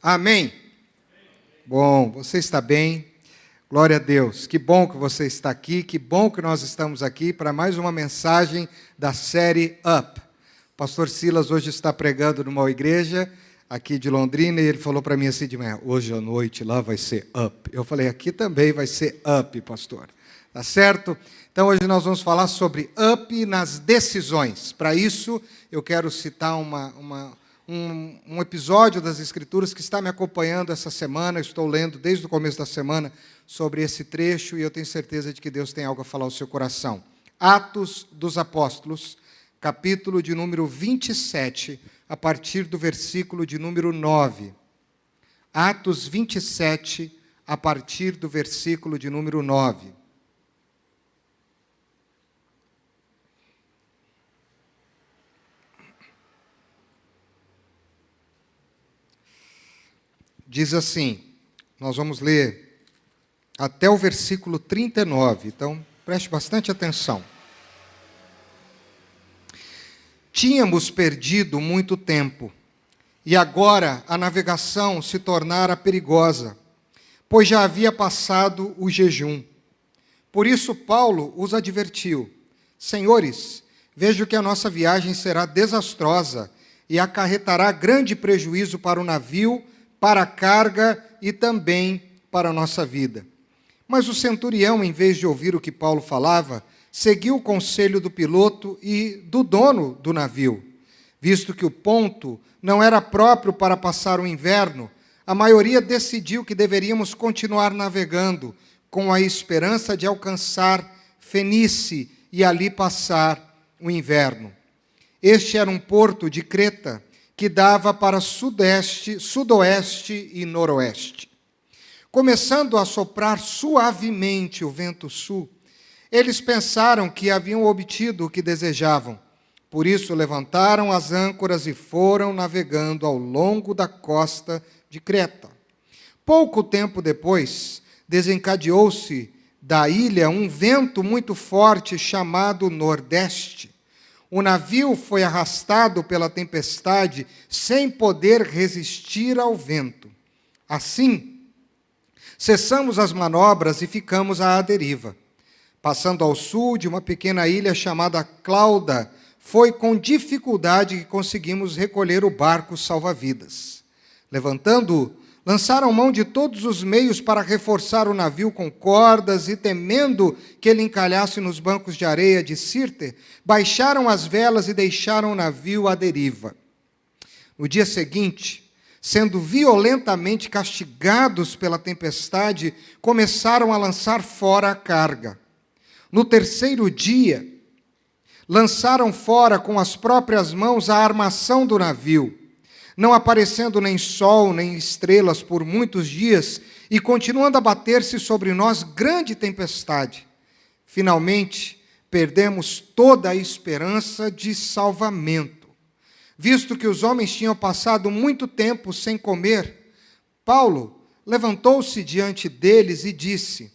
Amém? Bom, você está bem? Glória a Deus. Que bom que você está aqui, que bom que nós estamos aqui para mais uma mensagem da série Up. O pastor Silas hoje está pregando numa igreja aqui de Londrina e ele falou para mim assim de manhã, hoje à noite lá vai ser Up. Eu falei, aqui também vai ser Up, pastor. Tá certo? Então hoje nós vamos falar sobre Up nas decisões. Para isso, eu quero citar um episódio das Escrituras que está me acompanhando essa semana. Eu estou lendo desde o começo da semana sobre esse trecho e eu tenho certeza de que Deus tem algo a falar ao seu coração. Atos dos Apóstolos, capítulo de número 27, a partir do versículo de número 9. Atos 27, a partir do versículo de número 9. Diz assim, nós vamos ler até o versículo 39, então preste bastante atenção. Tínhamos perdido muito tempo, e agora a navegação se tornara perigosa, pois já havia passado o jejum. Por isso Paulo os advertiu, Senhores, vejo que a nossa viagem será desastrosa e acarretará grande prejuízo para o navio, para a carga e também para a nossa vida. Mas o centurião, em vez de ouvir o que Paulo falava, seguiu o conselho do piloto e do dono do navio. Visto que o ponto não era próprio para passar o inverno, a maioria decidiu que deveríamos continuar navegando, com a esperança de alcançar Fenice e ali passar o inverno. Este era um porto de Creta, que dava para sudeste, sudoeste e noroeste. Começando a soprar suavemente o vento sul, eles pensaram que haviam obtido o que desejavam. Por isso levantaram as âncoras e foram navegando ao longo da costa de Creta. Pouco tempo depois, desencadeou-se da ilha um vento muito forte chamado nordeste. O navio foi arrastado pela tempestade sem poder resistir ao vento. Assim, cessamos as manobras e ficamos à deriva. Passando ao sul de uma pequena ilha chamada Clauda, foi com dificuldade que conseguimos recolher o barco salva-vidas. Levantando-o, lançaram mão de todos os meios para reforçar o navio com cordas e, temendo que ele encalhasse nos bancos de areia de Sirte, baixaram as velas e deixaram o navio à deriva. No dia seguinte, sendo violentamente castigados pela tempestade, começaram a lançar fora a carga. No terceiro dia, lançaram fora com as próprias mãos a armação do navio, não aparecendo nem sol, nem estrelas por muitos dias, e continuando a bater-se sobre nós grande tempestade. Finalmente, perdemos toda a esperança de salvamento. Visto que os homens tinham passado muito tempo sem comer, Paulo levantou-se diante deles e disse,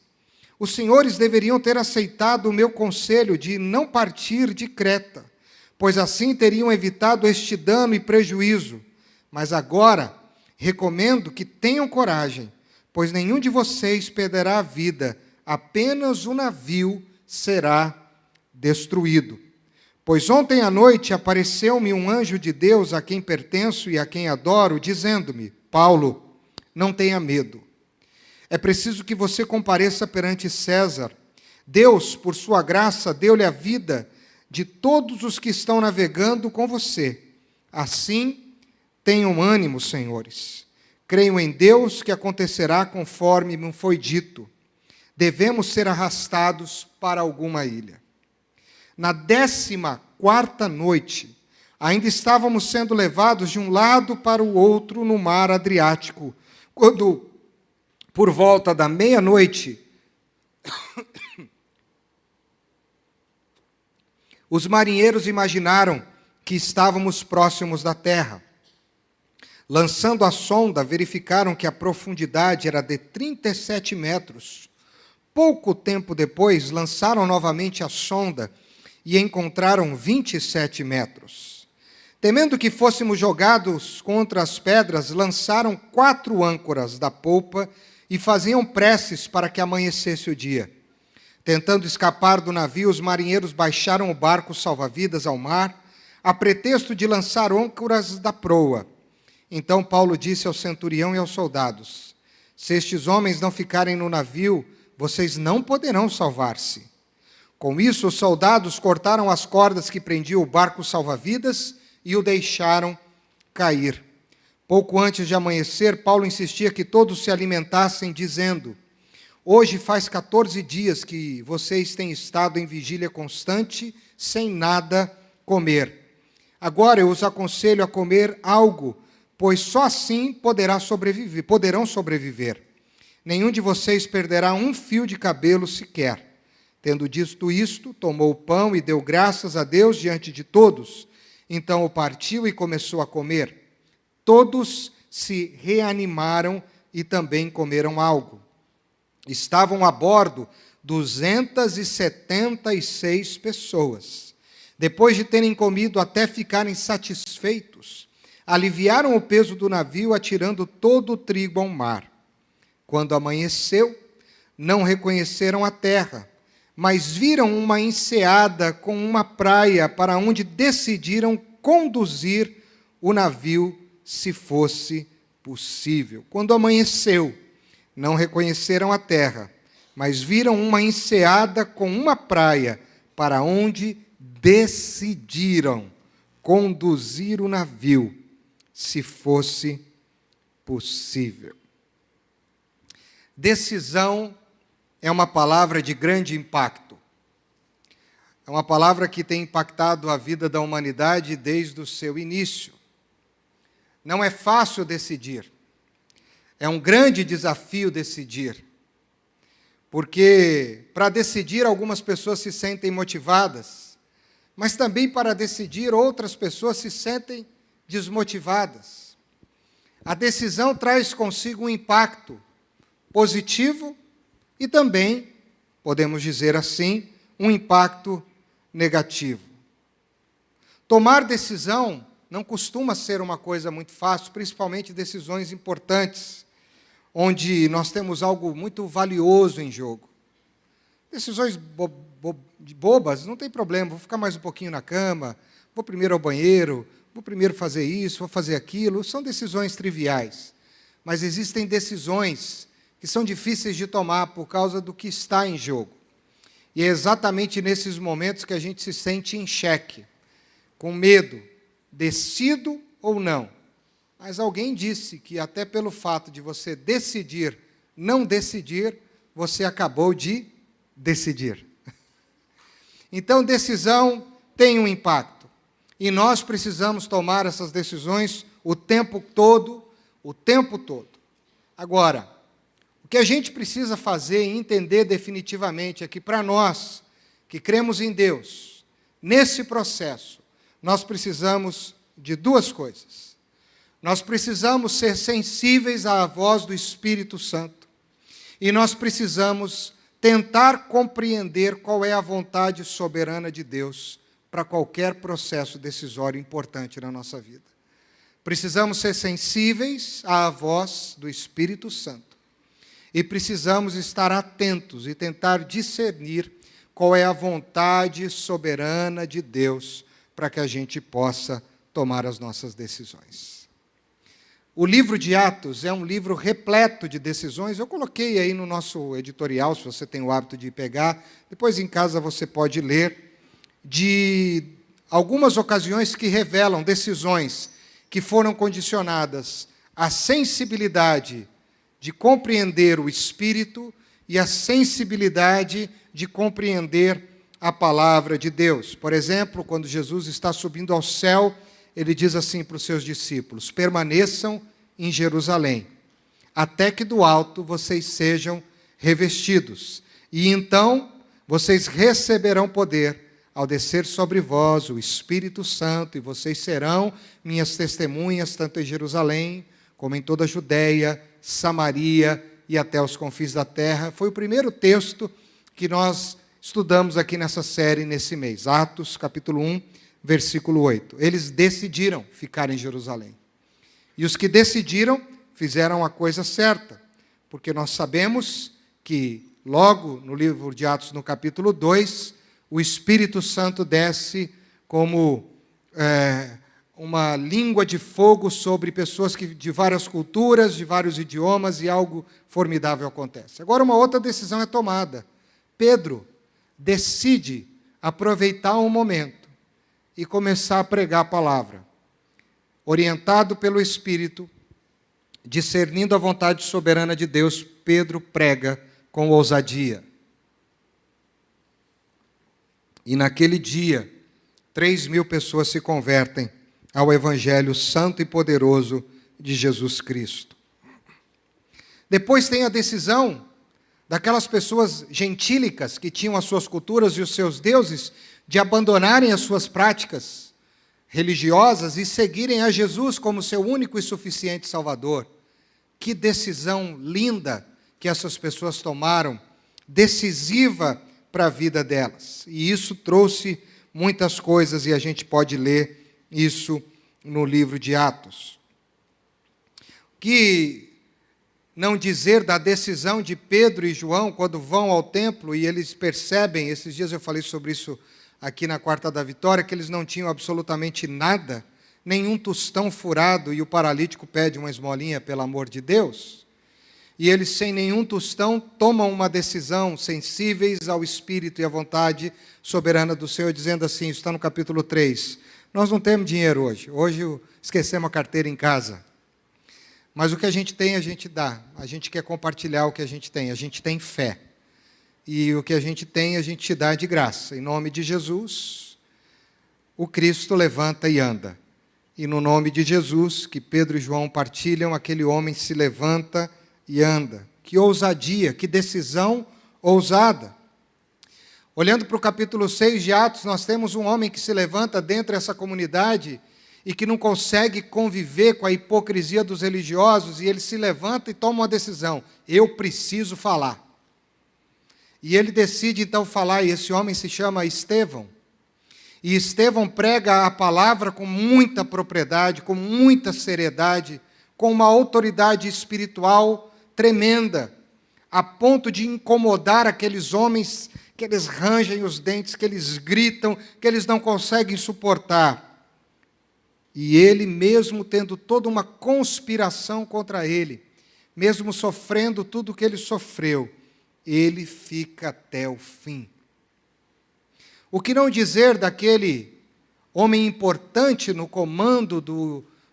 os senhores deveriam ter aceitado o meu conselho de não partir de Creta, pois assim teriam evitado este dano e prejuízo. Mas agora, recomendo que tenham coragem, pois nenhum de vocês perderá a vida, apenas o navio será destruído. Pois ontem à noite apareceu-me um anjo de Deus a quem pertenço e a quem adoro, dizendo-me, Paulo, não tenha medo. É preciso que você compareça perante César. Deus, por sua graça, deu-lhe a vida de todos os que estão navegando com você. Assim, tenham ânimo, senhores. Creio em Deus que acontecerá conforme me foi dito. Devemos ser arrastados para alguma ilha. Na 14ª noite, ainda estávamos sendo levados de um lado para o outro no mar Adriático, quando, por volta da meia-noite, os marinheiros imaginaram que estávamos próximos da terra. Lançando a sonda, verificaram que a profundidade era de 37 metros. Pouco tempo depois, lançaram novamente a sonda e encontraram 27 metros. Temendo que fôssemos jogados contra as pedras, lançaram 4 âncoras da polpa e faziam preces para que amanhecesse o dia. Tentando escapar do navio, os marinheiros baixaram o barco salva-vidas ao mar, a pretexto de lançar âncoras da proa. Então Paulo disse ao centurião e aos soldados: se estes homens não ficarem no navio, vocês não poderão salvar-se. Com isso, os soldados cortaram as cordas que prendiam o barco salva-vidas e o deixaram cair. Pouco antes de amanhecer, Paulo insistia que todos se alimentassem, dizendo: hoje faz 14 dias que vocês têm estado em vigília constante, sem nada comer. Agora eu os aconselho a comer algo, pois só assim poderão sobreviver. Nenhum de vocês perderá um fio de cabelo sequer. Tendo dito isto, tomou o pão e deu graças a Deus diante de todos. Então o partiu e começou a comer. Todos se reanimaram e também comeram algo. Estavam a bordo 276 pessoas. Depois de terem comido até ficarem satisfeitos, aliviaram o peso do navio, atirando todo o trigo ao mar. Quando amanheceu, não reconheceram a terra, mas viram uma enseada com uma praia para onde decidiram conduzir o navio, se fosse possível. Quando amanheceu, não reconheceram a terra, mas viram uma enseada com uma praia para onde decidiram conduzir o navio, se fosse possível. Decisão é uma palavra de grande impacto. É uma palavra que tem impactado a vida da humanidade desde o seu início. Não é fácil decidir. É um grande desafio decidir. Porque para decidir algumas pessoas se sentem motivadas, mas também para decidir outras pessoas se sentem desmotivadas. A decisão traz consigo um impacto positivo e também, podemos dizer assim, um impacto negativo. Tomar decisão não costuma ser uma coisa muito fácil, principalmente decisões importantes, onde nós temos algo muito valioso em jogo. Decisões bobas, não tem problema, vou ficar mais um pouquinho na cama, vou primeiro ao banheiro, vou primeiro fazer isso, vou fazer aquilo, são decisões triviais. Mas existem decisões que são difíceis de tomar por causa do que está em jogo. E é exatamente nesses momentos que a gente se sente em xeque, com medo, decido ou não. Mas alguém disse que até pelo fato de você decidir, não decidir, você acabou de decidir. Então, decisão tem um impacto. E nós precisamos tomar essas decisões o tempo todo, o tempo todo. Agora, o que a gente precisa fazer e entender definitivamente é que para nós, que cremos em Deus, nesse processo, nós precisamos de 2 coisas. Nós precisamos ser sensíveis à voz do Espírito Santo. E nós precisamos tentar compreender qual é a vontade soberana de Deus para qualquer processo decisório importante na nossa vida. Precisamos ser sensíveis à voz do Espírito Santo. E precisamos estar atentos e tentar discernir qual é a vontade soberana de Deus para que a gente possa tomar as nossas decisões. O livro de Atos é um livro repleto de decisões. Eu coloquei aí no nosso editorial, se você tem o hábito de pegar. Depois em casa você pode ler, de algumas ocasiões que revelam decisões que foram condicionadas à sensibilidade de compreender o Espírito e a sensibilidade de compreender a palavra de Deus. Por exemplo, quando Jesus está subindo ao céu, ele diz assim para os seus discípulos: permaneçam em Jerusalém, até que do alto vocês sejam revestidos. E então vocês receberão poder ao descer sobre vós o Espírito Santo, e vocês serão minhas testemunhas, tanto em Jerusalém, como em toda a Judéia, Samaria e até os confins da terra. Foi o primeiro texto que nós estudamos aqui nessa série, nesse mês. Atos, capítulo 1, versículo 8. Eles decidiram ficar em Jerusalém. E os que decidiram fizeram a coisa certa, porque nós sabemos que logo no livro de Atos, no capítulo 2, o Espírito Santo desce como uma língua de fogo sobre pessoas de várias culturas, de vários idiomas, e algo formidável acontece. Agora, uma outra decisão é tomada. Pedro decide aproveitar um momento e começar a pregar a palavra. Orientado pelo Espírito, discernindo a vontade soberana de Deus, Pedro prega com ousadia. E naquele dia, 3.000 pessoas se convertem ao Evangelho santo e poderoso de Jesus Cristo. Depois tem a decisão daquelas pessoas gentílicas que tinham as suas culturas e os seus deuses de abandonarem as suas práticas religiosas e seguirem a Jesus como seu único e suficiente Salvador. Que decisão linda que essas pessoas tomaram, decisiva para a vida delas. E isso trouxe muitas coisas, e a gente pode ler isso no livro de Atos. Que não dizer da decisão de Pedro e João quando vão ao templo e eles percebem, esses dias eu falei sobre isso aqui na Quarta da Vitória, que eles não tinham absolutamente nada, nenhum tostão furado, e o paralítico pede uma esmolinha, pelo amor de Deus. E eles, sem nenhum tostão, tomam uma decisão, sensíveis ao Espírito e à vontade soberana do Senhor, dizendo assim, isso está no capítulo 3, nós não temos dinheiro hoje esquecemos a carteira em casa, mas o que a gente tem, a gente dá, a gente quer compartilhar o que a gente tem fé, e o que a gente tem, a gente te dá de graça, em nome de Jesus, o Cristo levanta e anda, e no nome de Jesus, que Pedro e João partilham, aquele homem se levanta e anda. Que ousadia, que decisão ousada. Olhando para o capítulo 6 de Atos, nós temos um homem que se levanta dentro dessa comunidade e que não consegue conviver com a hipocrisia dos religiosos, e ele se levanta e toma uma decisão, eu preciso falar. E ele decide então falar, e esse homem se chama Estevão. E Estevão prega a palavra com muita propriedade, com muita seriedade, com uma autoridade espiritual tremenda, a ponto de incomodar aqueles homens que eles rangem os dentes, que eles gritam, que eles não conseguem suportar. E ele, mesmo tendo toda uma conspiração contra ele, mesmo sofrendo tudo o que ele sofreu, ele fica até o fim. O que não dizer daquele homem importante no comando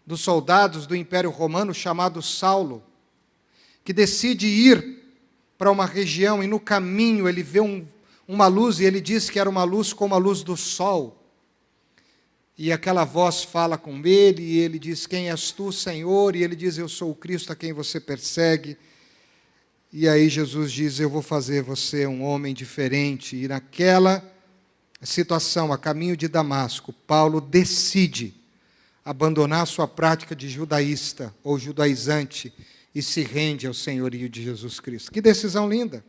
dos soldados do Império Romano, chamado Saulo, que decide ir para uma região e no caminho ele vê uma luz, e ele diz que era uma luz como a luz do sol. E aquela voz fala com ele, e ele diz, quem és tu, Senhor? E ele diz, eu sou o Cristo a quem você persegue. E aí Jesus diz, eu vou fazer você um homem diferente. E naquela situação, a caminho de Damasco, Paulo decide abandonar sua prática de judaísta ou judaizante e se rende ao senhorio de Jesus Cristo. Que decisão linda!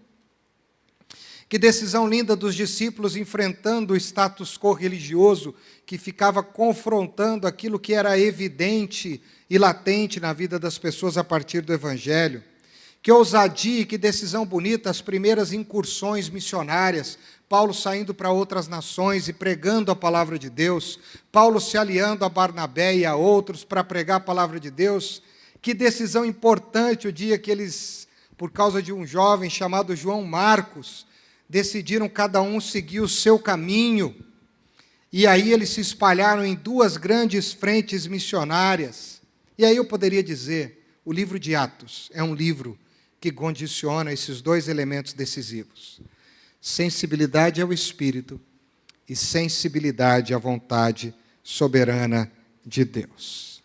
Que decisão linda dos discípulos enfrentando o status quo religioso que ficava confrontando aquilo que era evidente e latente na vida das pessoas a partir do Evangelho. Que ousadia e que decisão bonita as primeiras incursões missionárias, Paulo saindo para outras nações e pregando a palavra de Deus, Paulo se aliando a Barnabé e a outros para pregar a palavra de Deus. Que decisão importante o dia que eles, por causa de um jovem chamado João Marcos, decidiram cada um seguir o seu caminho, e aí eles se espalharam em duas grandes frentes missionárias. E aí eu poderia dizer, o livro de Atos é um livro que condiciona esses dois elementos decisivos: sensibilidade ao Espírito e sensibilidade à vontade soberana de Deus.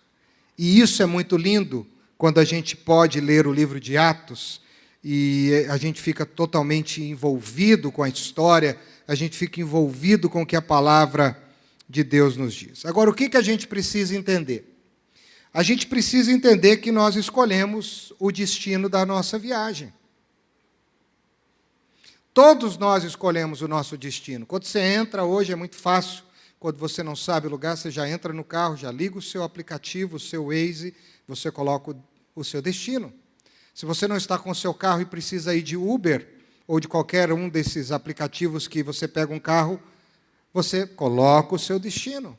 E isso é muito lindo quando a gente pode ler o livro de Atos e a gente fica totalmente envolvido com a história, a gente fica envolvido com o que a palavra de Deus nos diz. Agora, o que a gente precisa entender? A gente precisa entender que nós escolhemos o destino da nossa viagem. Todos nós escolhemos o nosso destino. Quando você entra hoje é muito fácil Quando você não sabe o lugar, você já entra no carro, já liga o seu aplicativo, o seu Waze, você coloca o seu destino. Se você não está com o seu carro e precisa ir de Uber, ou de qualquer um desses aplicativos que você pega um carro, você coloca o seu destino.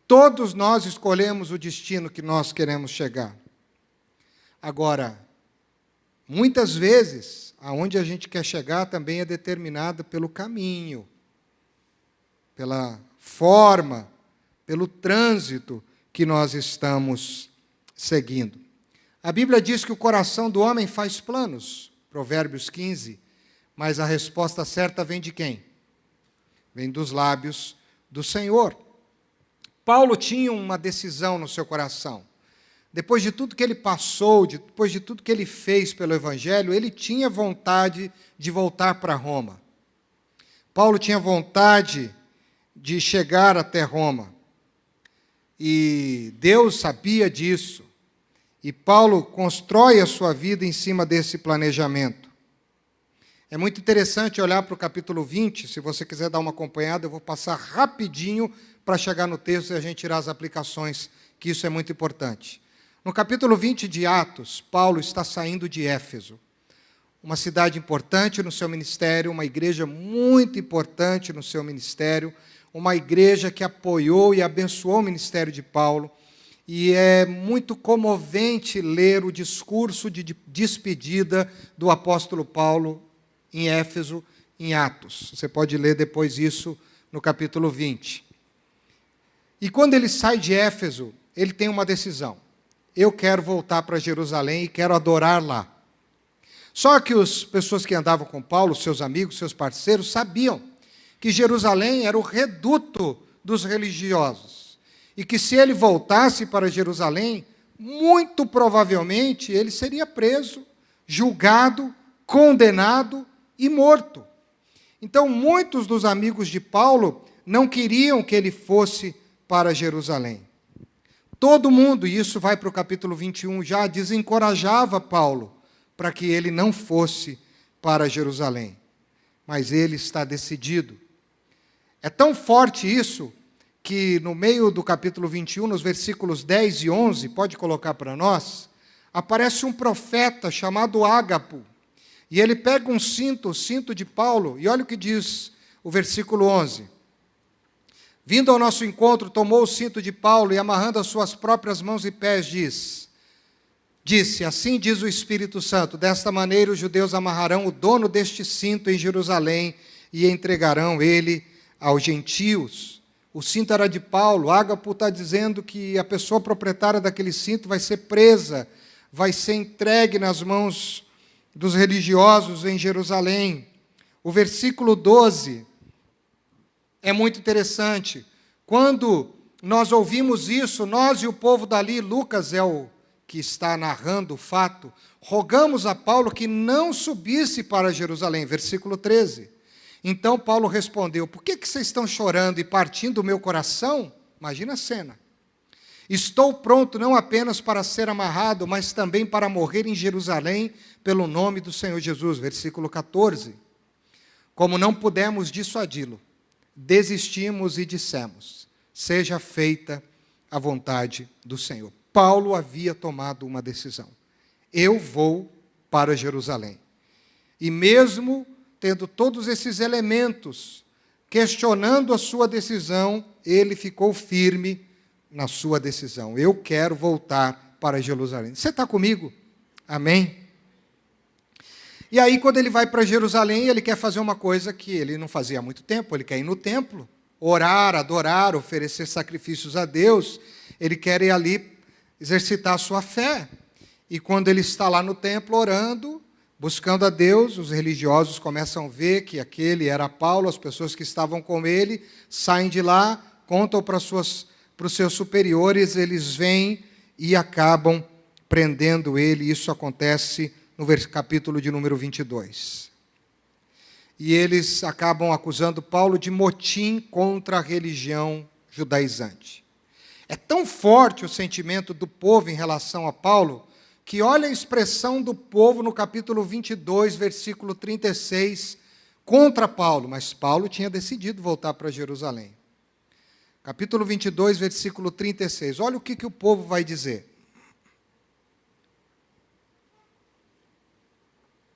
Todos nós escolhemos o destino que nós queremos chegar. Agora, muitas vezes, aonde a gente quer chegar também é determinado pelo caminho, pela forma, pelo trânsito que nós estamos seguindo. A Bíblia diz que o coração do homem faz planos, Provérbios 15, mas a resposta certa vem de quem? Vem dos lábios do Senhor. Paulo tinha uma decisão no seu coração. Depois de tudo que ele passou, depois de tudo que ele fez pelo Evangelho, ele tinha vontade de voltar para Roma. Paulo tinha vontade de chegar até Roma. E Deus sabia disso. E Paulo constrói a sua vida em cima desse planejamento. É muito interessante olhar para o capítulo 20, se você quiser dar uma acompanhada, eu vou passar rapidinho para chegar no texto e a gente tirar as aplicações, que isso é muito importante. No capítulo 20 de Atos, Paulo está saindo de Éfeso, uma cidade importante no seu ministério, uma igreja muito importante no seu ministério, uma igreja que apoiou e abençoou o ministério de Paulo, e é muito comovente ler o discurso de despedida do apóstolo Paulo em Éfeso, em Atos. Você pode ler depois isso no capítulo 20. E quando ele sai de Éfeso, ele tem uma decisão. Eu quero voltar para Jerusalém e quero adorar lá. Só que as pessoas que andavam com Paulo, seus amigos, seus parceiros, sabiam que Jerusalém era o reduto dos religiosos. E que se ele voltasse para Jerusalém, muito provavelmente ele seria preso, julgado, condenado e morto. Então, muitos dos amigos de Paulo não queriam que ele fosse para Jerusalém. Todo mundo, e isso vai para o capítulo 21 já, desencorajava Paulo para que ele não fosse para Jerusalém. Mas ele está decidido. É tão forte isso, que no meio do capítulo 21, nos versículos 10 e 11, pode colocar para nós, aparece um profeta chamado Ágapo. E ele pega um cinto, o cinto de Paulo, e olha o que diz o versículo 11. Vindo ao nosso encontro, tomou o cinto de Paulo e, amarrando as suas próprias mãos e pés, disse, assim diz o Espírito Santo, desta maneira os judeus amarrarão o dono deste cinto em Jerusalém e entregarão ele aos gentios. O cinto era de Paulo. Ágapo está dizendo que a pessoa proprietária daquele cinto vai ser presa, vai ser entregue nas mãos dos religiosos em Jerusalém. O versículo 12 é muito interessante. Quando nós ouvimos isso, nós e o povo dali, Lucas é o que está narrando o fato, rogamos a Paulo que não subisse para Jerusalém. Versículo 13. Então Paulo respondeu, por que vocês estão chorando e partindo o meu coração? Imagina a cena. Estou pronto não apenas para ser amarrado, mas também para morrer em Jerusalém pelo nome do Senhor Jesus. Versículo 14. Como não pudemos dissuadi-lo, desistimos e dissemos, seja feita a vontade do Senhor. Paulo havia tomado uma decisão. Eu vou para Jerusalém. E mesmo tendo todos esses elementos, questionando a sua decisão, ele ficou firme na sua decisão. Eu quero voltar para Jerusalém. Você está comigo? Amém? E aí, quando ele vai para Jerusalém, ele quer fazer uma coisa que ele não fazia há muito tempo, ele quer ir no templo, orar, adorar, oferecer sacrifícios a Deus, ele quer ir ali exercitar a sua fé. E quando ele está lá no templo orando, buscando a Deus, os religiosos começam a ver que aquele era Paulo, as pessoas que estavam com ele saem de lá, contam para os seus superiores, eles vêm e acabam prendendo ele. Isso acontece no capítulo de número 22. E eles acabam acusando Paulo de motim contra a religião judaizante. É tão forte o sentimento do povo em relação a Paulo, que olha a expressão do povo no capítulo 22, versículo 36, contra Paulo. Mas Paulo tinha decidido voltar para Jerusalém. Capítulo 22, versículo 36. Olha o que o povo vai dizer.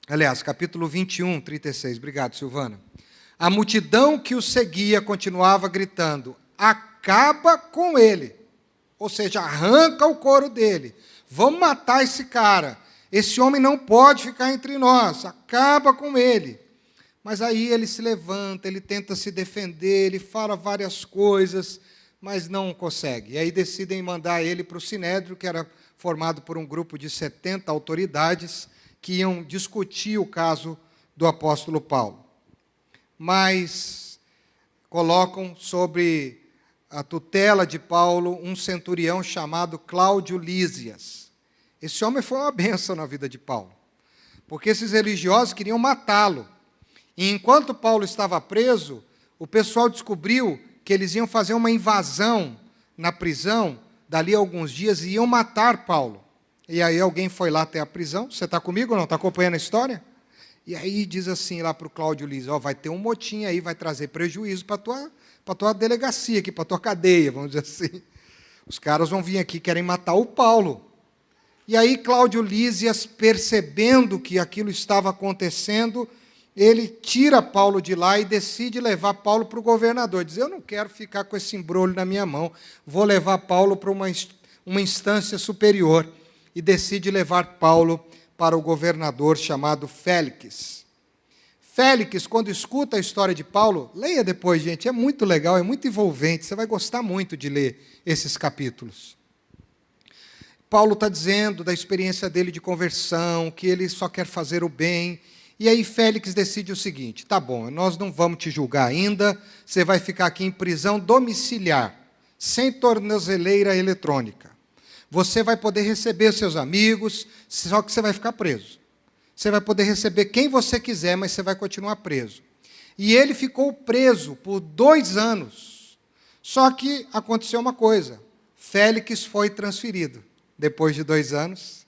Aliás, capítulo 21, 36. Obrigado, Silvana. A multidão que o seguia continuava gritando: acaba com ele. Ou seja, arranca o couro dele. Vamos matar esse cara. Esse homem não pode ficar entre nós. Acaba com ele. Mas aí ele se levanta, ele tenta se defender, ele fala várias coisas, mas não consegue. E aí decidem mandar ele para o Sinédrio, que era formado por um grupo de 70 autoridades, que iam discutir o caso do apóstolo Paulo. Mas colocam sobre a tutela de Paulo um centurião chamado Cláudio Lísias. Esse homem foi uma bênção na vida de Paulo, porque esses religiosos queriam matá-lo. E enquanto Paulo estava preso, o pessoal descobriu que eles iam fazer uma invasão na prisão, dali a alguns dias, e iam matar Paulo. E aí alguém foi lá até a prisão. Você está comigo ou não? Está acompanhando a história? E aí diz assim lá para o Cláudio Lísias: vai ter um motim aí, vai trazer prejuízo para a tua delegacia aqui, para a tua cadeia, vamos dizer assim. Os caras vão vir aqui, querem matar o Paulo. E aí Cláudio Lísias, percebendo que aquilo estava acontecendo, ele tira Paulo de lá e decide levar Paulo para o governador. Diz: eu não quero ficar com esse embrolho na minha mão, vou levar Paulo para uma instância superior. E decide levar Paulo para o governador chamado Félix. Félix, quando escuta a história de Paulo, leia depois, gente, é muito legal, é muito envolvente, você vai gostar muito de ler esses capítulos. Paulo está dizendo da experiência dele de conversão, que ele só quer fazer o bem. E aí Félix decide o seguinte: tá bom, nós não vamos te julgar ainda, você vai ficar aqui em prisão domiciliar, sem tornozeleira eletrônica. Você vai poder receber seus amigos, só que você vai ficar preso. Você vai poder receber quem você quiser, mas você vai continuar preso. E ele ficou preso por 2 anos. Só que aconteceu uma coisa: Félix foi transferido depois de 2 anos,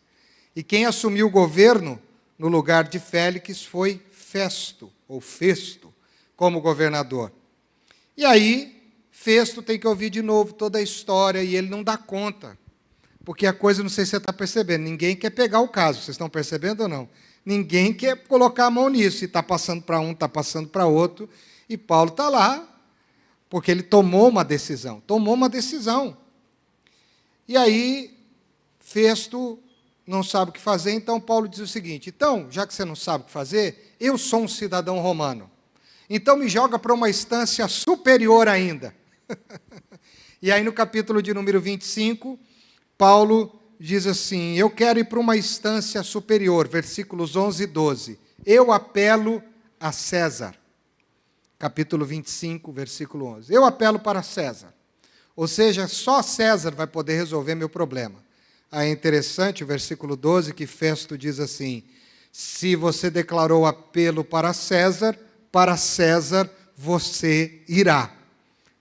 e quem assumiu o governo no lugar de Félix foi Festo, como governador. E aí, Festo tem que ouvir de novo toda a história, e ele não dá conta. Porque a coisa, não sei se você está percebendo, ninguém quer pegar o caso, vocês estão percebendo ou não? Ninguém quer colocar a mão nisso, e está passando para um, está passando para outro, e Paulo está lá, porque ele tomou uma decisão. E aí, Festo não sabe o que fazer, então Paulo diz o seguinte: então, já que você não sabe o que fazer, eu sou um cidadão romano, então me joga para uma instância superior ainda. E aí, no capítulo de número 25, Paulo diz assim: eu quero ir para uma instância superior, versículos 11 e 12. Eu apelo a César. Capítulo 25, versículo 11. Eu apelo para César. Ou seja, só César vai poder resolver meu problema. Aí é interessante o versículo 12, que Festo diz assim: se você declarou apelo para César você irá.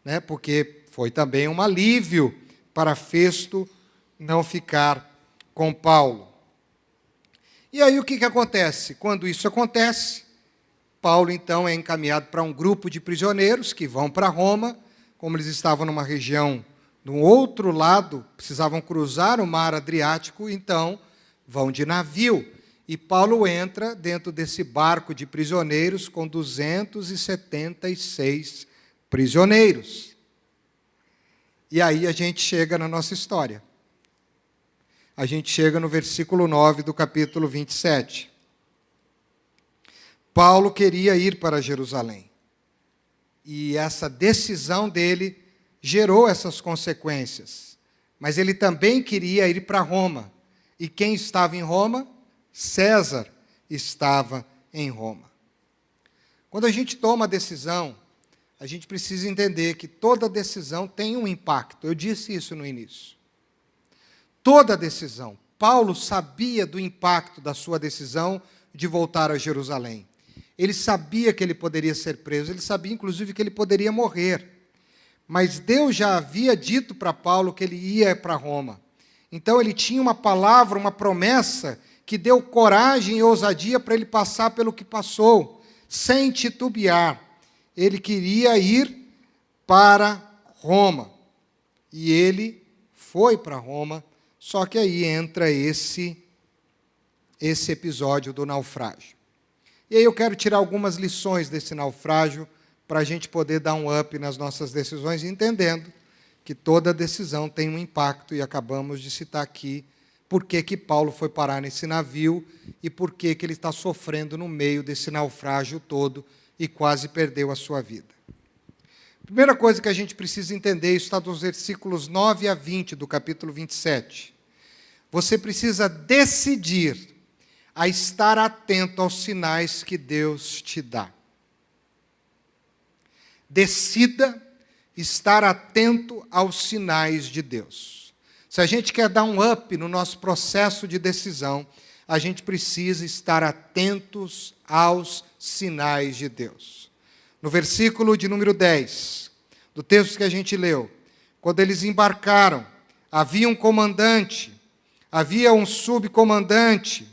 Né? Porque foi também um alívio para Festo não ficar com Paulo. E aí o que acontece? Quando isso acontece, Paulo então é encaminhado para um grupo de prisioneiros que vão para Roma. Como eles estavam numa região do outro lado, precisavam cruzar o mar Adriático, então vão de navio. E Paulo entra dentro desse barco de prisioneiros com 276 prisioneiros. E aí a gente chega na nossa história. A gente chega no versículo 9 do capítulo 27. Paulo queria ir para Jerusalém. E essa decisão dele gerou essas consequências. Mas ele também queria ir para Roma. E quem estava em Roma? César estava em Roma. Quando a gente toma a decisão, a gente precisa entender que toda decisão tem um impacto. Eu disse isso no início. Toda decisão. Paulo sabia do impacto da sua decisão de voltar a Jerusalém. Ele sabia que ele poderia ser preso, ele sabia, inclusive, que ele poderia morrer. Mas Deus já havia dito para Paulo que ele ia para Roma. Então, ele tinha uma palavra, uma promessa, que deu coragem e ousadia para ele passar pelo que passou, sem titubear. Ele queria ir para Roma. e ele foi para Roma, só que aí entra esse episódio do naufrágio. E aí eu quero tirar algumas lições desse naufrágio para a gente poder dar um up nas nossas decisões, entendendo que toda decisão tem um impacto, e acabamos de citar aqui por que Paulo foi parar nesse navio e por que ele está sofrendo no meio desse naufrágio todo e quase perdeu a sua vida. Primeira coisa que a gente precisa entender, isso está dos versículos 9 a 20 do capítulo 27. Você precisa decidir a estar atento aos sinais que Deus te dá. Decida estar atento aos sinais de Deus. Se a gente quer dar um up no nosso processo de decisão, a gente precisa estar atentos aos sinais de Deus. No versículo de número 10, do texto que a gente leu, quando eles embarcaram, havia um comandante, havia um subcomandante,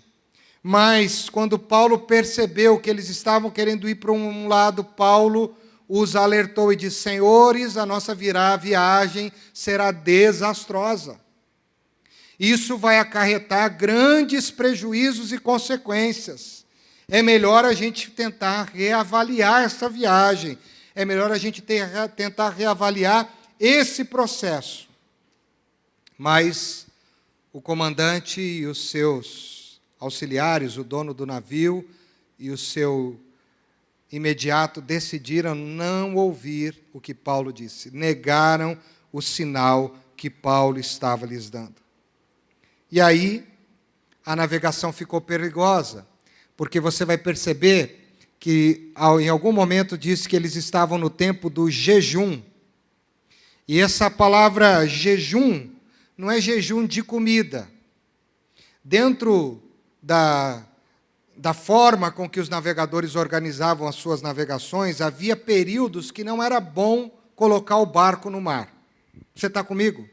mas quando Paulo percebeu que eles estavam querendo ir para um lado, Paulo os alertou e disse: senhores, a nossa viagem será desastrosa. Isso vai acarretar grandes prejuízos e consequências. É melhor a gente tentar reavaliar essa viagem. É melhor a gente tentar reavaliar esse processo. Mas o comandante e os seus auxiliares, o dono do navio e o seu imediato, decidiram não ouvir o que Paulo disse. Negaram o sinal que Paulo estava lhes dando. E aí, a navegação ficou perigosa, porque você vai perceber que, em algum momento, disse que eles estavam no tempo do jejum. E essa palavra jejum não é jejum de comida. Dentro da forma com que os navegadores organizavam as suas navegações, havia períodos que não era bom colocar o barco no mar. Você está comigo?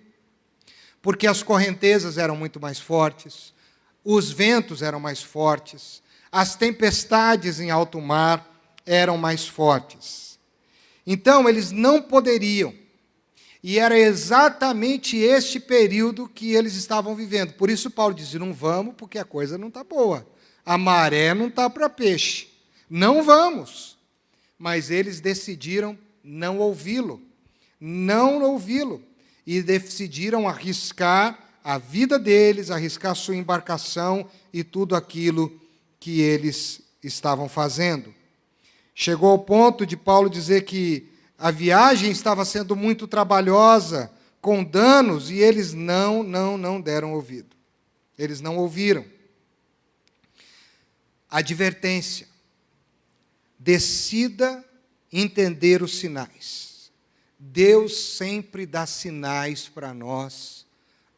Porque as correntezas eram muito mais fortes, os ventos eram mais fortes, as tempestades em alto mar eram mais fortes. Então, eles não poderiam. E era exatamente este período que eles estavam vivendo. Por isso Paulo disse: não vamos, porque a coisa não está boa. A maré não está para peixe. Não vamos. Mas eles decidiram não ouvi-lo. Não ouvi-lo. E decidiram arriscar a vida deles, arriscar a sua embarcação e tudo aquilo que eles estavam fazendo. Chegou ao ponto de Paulo dizer que a viagem estava sendo muito trabalhosa, com danos, e eles não deram ouvido. Eles não ouviram. Advertência: decida entender os sinais. Deus sempre dá sinais para nós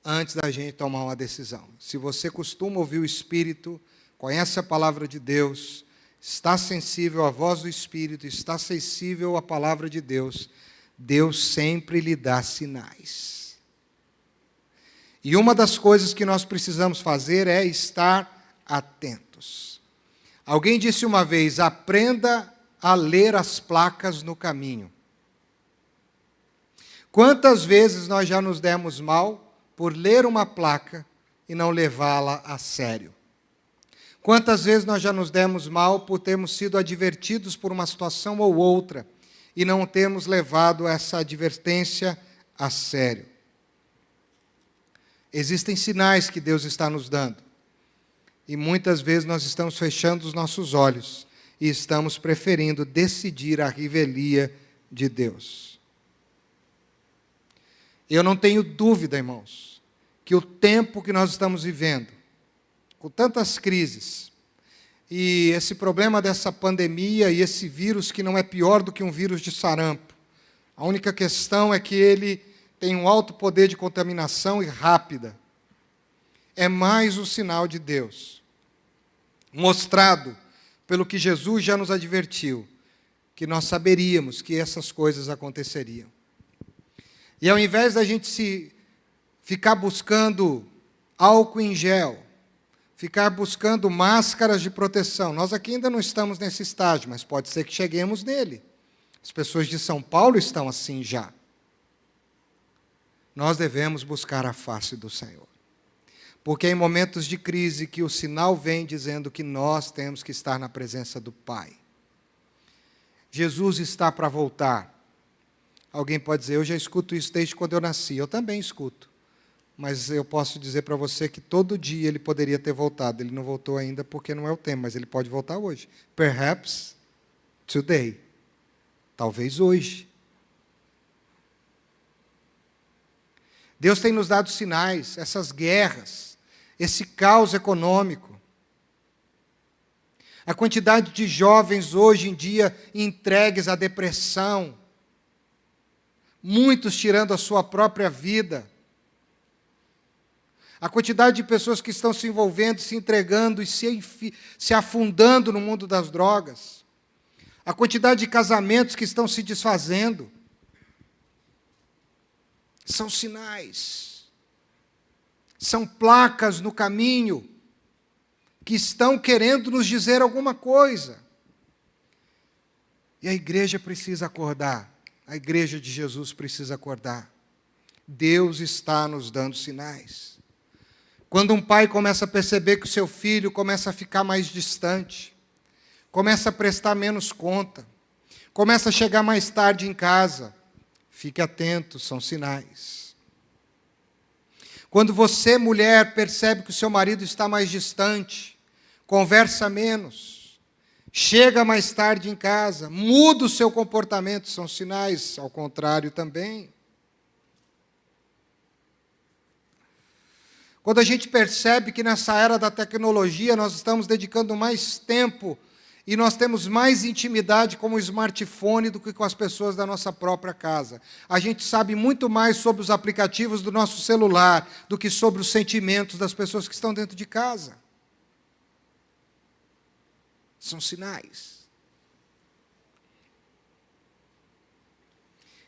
antes da gente tomar uma decisão. Se você costuma ouvir o Espírito, conhece a palavra de Deus, está sensível à voz do Espírito, está sensível à palavra de Deus, Deus sempre lhe dá sinais. E uma das coisas que nós precisamos fazer é estar atentos. Alguém disse uma vez: aprenda a ler as placas no caminho. Quantas vezes nós já nos demos mal por ler uma placa e não levá-la a sério? Quantas vezes nós já nos demos mal por termos sido advertidos por uma situação ou outra e não termos levado essa advertência a sério? Existem sinais que Deus está nos dando. E muitas vezes nós estamos fechando os nossos olhos e estamos preferindo decidir a revelia de Deus. Eu não tenho dúvida, irmãos, que o tempo que nós estamos vivendo, com tantas crises, e esse problema dessa pandemia e esse vírus que não é pior do que um vírus de sarampo, a única questão é que ele tem um alto poder de contaminação e rápida. É mais um sinal de Deus, mostrado pelo que Jesus já nos advertiu, que nós saberíamos que essas coisas aconteceriam. E ao invés da gente ficar buscando álcool em gel, ficar buscando máscaras de proteção, nós aqui ainda não estamos nesse estágio, mas pode ser que cheguemos nele. As pessoas de São Paulo estão assim já. nós devemos buscar a face do Senhor. Porque é em momentos de crise que o sinal vem dizendo que nós temos que estar na presença do Pai. Jesus está para voltar. Alguém pode dizer, eu já escuto isso desde quando eu nasci. Eu também escuto. Mas eu posso dizer para você que todo dia ele poderia ter voltado. Ele não voltou ainda porque não é o tempo, mas ele pode voltar hoje. Perhaps today. Talvez hoje. Deus tem nos dado sinais, essas guerras, esse caos econômico. A quantidade de jovens hoje em dia entregues à depressão. Muitos tirando a sua própria vida. A quantidade de pessoas que estão se envolvendo, se entregando e se afundando no mundo das drogas. A quantidade de casamentos que estão se desfazendo. São sinais. São placas no caminho que estão querendo nos dizer alguma coisa. E a igreja precisa acordar. A igreja de Jesus precisa acordar. Deus está nos dando sinais. Quando um pai começa a perceber que o seu filho começa a ficar mais distante, começa a prestar menos conta, começa a chegar mais tarde em casa, fique atento, são sinais. Quando você, mulher, percebe que o seu marido está mais distante, conversa menos, chega mais tarde em casa, muda o seu comportamento, são sinais, ao contrário também. Quando a gente percebe que nessa era da tecnologia nós estamos dedicando mais tempo e nós temos mais intimidade com o smartphone do que com as pessoas da nossa própria casa. A gente sabe muito mais sobre os aplicativos do nosso celular do que sobre os sentimentos das pessoas que estão dentro de casa. São sinais.